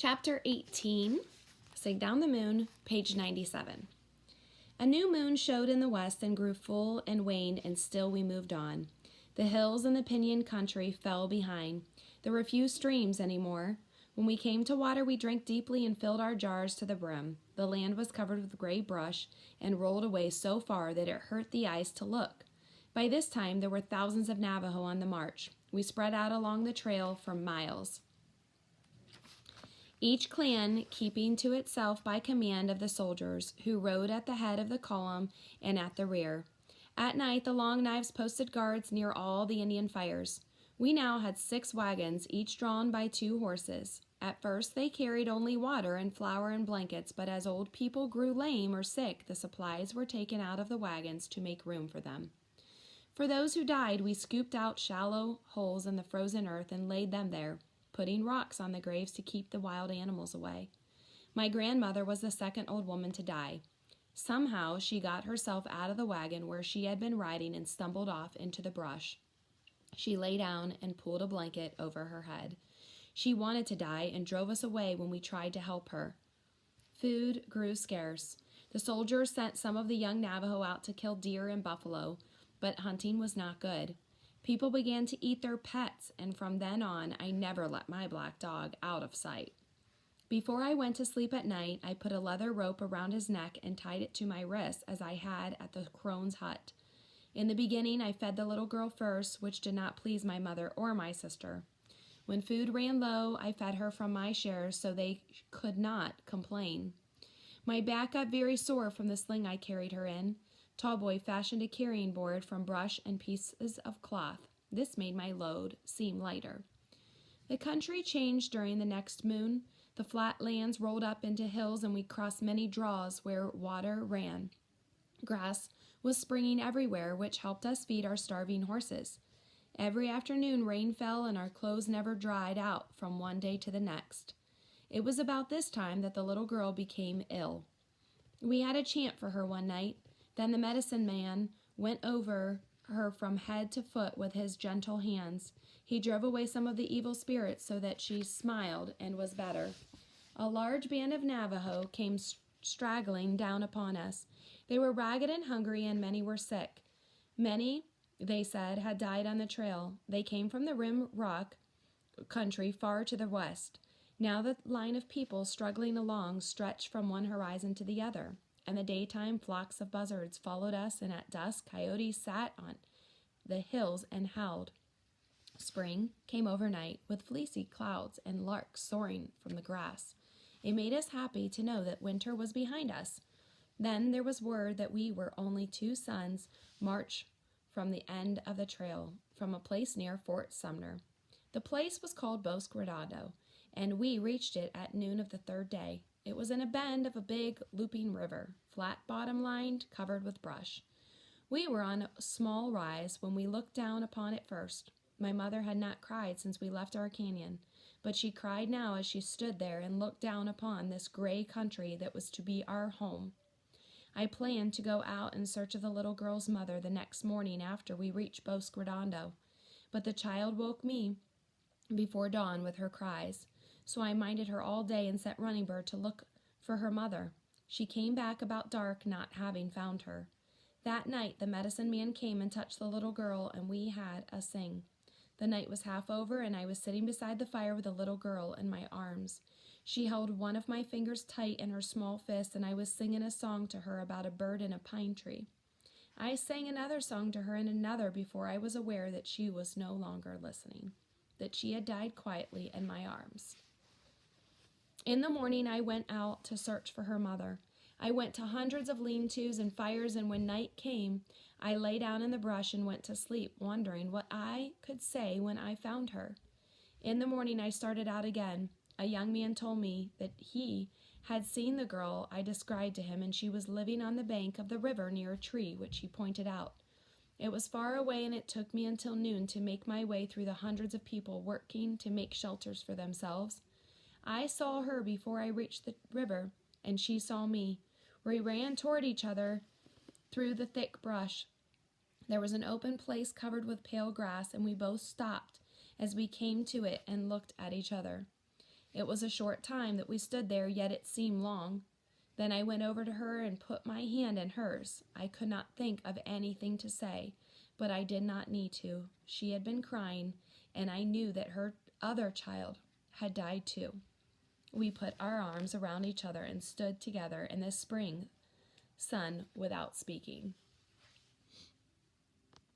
Chapter 18, Sing Down the Moon, page 97. A new moon showed in the west and grew full and waned, and still we moved on. The hills and the pinyon country fell behind. There were few streams any more. When we came to water, we drank deeply and filled our jars to the brim. The land was covered with gray brush and rolled away so far that it hurt the eyes to look. By this time, there were thousands of Navajo on the march. We spread out along the trail for miles, each clan keeping to itself by command of the soldiers, who rode at the head of the column and at the rear. At night, the Long Knives posted guards near all the Indian fires. We now had 6 wagons, each drawn by 2 horses. At first, they carried only water and flour and blankets, but as old people grew lame or sick, the supplies were taken out of the wagons to make room for them. For those who died, we scooped out shallow holes in the frozen earth and laid them there, putting rocks on the graves to keep the wild animals away. My grandmother was the second old woman to die. Somehow she got herself out of the wagon where she had been riding and stumbled off into the brush. She lay down and pulled a blanket over her head. She wanted to die and drove us away when we tried to help her. Food grew scarce. The soldiers sent some of the young Navajo out to kill deer and buffalo, but hunting was not good. People began to eat their pets, and from then on, I never let my black dog out of sight. Before I went to sleep at night, I put a leather rope around his neck and tied it to my wrist as I had at the crone's hut. In the beginning, I fed the little girl first, which did not please my mother or my sister. When food ran low, I fed her from my share so they could not complain. My back got very sore from the sling I carried her in. Tallboy fashioned a carrying board from brush and pieces of cloth. This made my load seem lighter. The country changed during the next moon. The flat lands rolled up into hills, and we crossed many draws where water ran. Grass was springing everywhere, which helped us feed our starving horses. Every afternoon rain fell, and our clothes never dried out from one day to the next. It was about this time that the little girl became ill. We had a chant for her one night. Then the medicine man went over her from head to foot with his gentle hands. He drove away some of the evil spirits so that she smiled and was better. A large band of Navajo came straggling down upon us. They were ragged and hungry, and many were sick. Many, they said, had died on the trail. They came from the Rim Rock country far to the west. Now the line of people struggling along stretched from one horizon to the other. In the daytime, flocks of buzzards followed us, and at dusk, coyotes sat on the hills and howled. Spring came overnight with fleecy clouds and larks soaring from the grass. It made us happy to know that winter was behind us. Then there was word that we were only 2 suns' march from the end of the trail, from a place near Fort Sumner. The place was called Bosque Redondo, and we reached it at noon of the 3rd day. It was in a bend of a big, looping river, flat bottom-lined, covered with brush. We were on a small rise when we looked down upon it first. My mother had not cried since we left our canyon, but she cried now as she stood there and looked down upon this gray country that was to be our home. I planned to go out in search of the little girl's mother the next morning after we reached Bosque Redondo, but the child woke me before dawn with her cries. So I minded her all day and sent Running Bird to look for her mother. She came back about dark, not having found her. That night the medicine man came and touched the little girl, and we had a sing. The night was half over, and I was sitting beside the fire with the little girl in my arms. She held one of my fingers tight in her small fist, and I was singing a song to her about a bird in a pine tree. I sang another song to her and another before I was aware that she was no longer listening, that she had died quietly in my arms. In the morning, I went out to search for her mother. I went to hundreds of lean-tos and fires, and when night came, I lay down in the brush and went to sleep, wondering what I could say when I found her. In the morning, I started out again. A young man told me that he had seen the girl I described to him, and she was living on the bank of the river near a tree, which he pointed out. It was far away, and it took me until noon to make my way through the hundreds of people working to make shelters for themselves. I saw her before I reached the river, and she saw me. We ran toward each other through the thick brush. There was an open place covered with pale grass, and we both stopped as we came to it and looked at each other. It was a short time that we stood there, yet it seemed long. Then I went over to her and put my hand in hers. I could not think of anything to say, but I did not need to. She had been crying, and I knew that her other child had died too. We put our arms around each other and stood together in the spring sun without speaking.